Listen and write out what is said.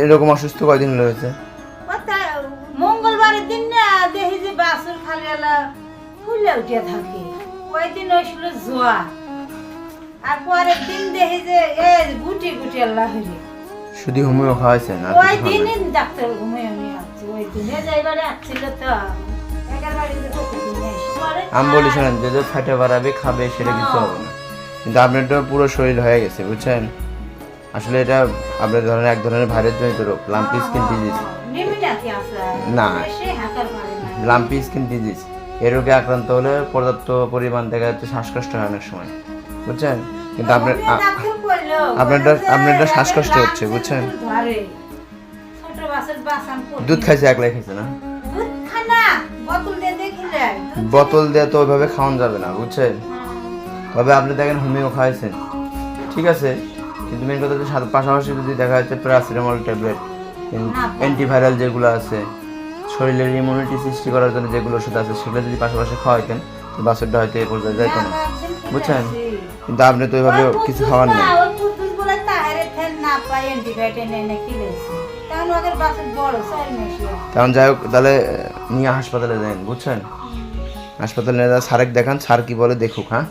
এরকম অসুস্থ কয়দিন হয়েছে? মঙ্গলবারের দিন না দেখি যে বাসুর খালি এলা ফুলে উঠে থাকে, ওই দিন হয়েছিল জোয়া। আর পরের দিন দেখি যে গুটি গুটি আল্লাহ হইলে শুধু হোমিও খাওয়াইছেন? ওই দিনই ডাক্তার হোমিও নিয়ে আসছে, ওই দিনে যাইবারে আসছিল তো আমি বলি শোনেন, যে ফ্যাটে বাড়াবে খাবে সেটা কিছু হবে না, কিন্তু আপনার তো পুরো শরীর হয়ে গেছে বুঝছেন। আসলে এটা আপনার ধরেন এক ধরনের ভাইরাস জনিত রোগ, লাম্পি স্কিন ডিজিজ। না, লাম্পি স্কিন ডিজিজ এই রোগে আক্রান্ত হলে পর্যাপ্ত পরিমাণ দেখা যাচ্ছে শ্বাসকষ্ট হয় অনেক সময় বুঝছেন। কিন্তু আপনারটা শ্বাসকষ্ট হচ্ছে বুঝছেন। দুধ খাইছে, একলাই খাইছে না? বোতল দিয়ে তো ওইভাবে খাওয়ানো যাবে না বুঝছেন। তবে আপনি দেখেন হোমিও খাওয়াইছেন ঠিক আছে, কিন্তু মেন কথা হচ্ছে পাশাপাশি যদি দেখা যাচ্ছে প্যারাসিটামল ট্যাবলেট, অ্যান্টিভাইরাল যেগুলো আছে শরীরের ইমিউনিটি সৃষ্টি করার জন্য যেগুলো ওষুধ আছে সেগুলো যদি পাশাপাশি খাওয়াইতেন তো বাছুরটা হয়তো এ পর্যায়ে যাইতো না বুঝছেন। কিন্তু আপনি তো ওইভাবে কিছু খাওয়ার নেই। তখন যাই হোক, তাহলে নিয়ে হাসপাতালে যান বুঝছেন। হাসপাতালে নিয়ে স্যারকে দেখান, স্যার কি বলে দেখুক। হ্যাঁ।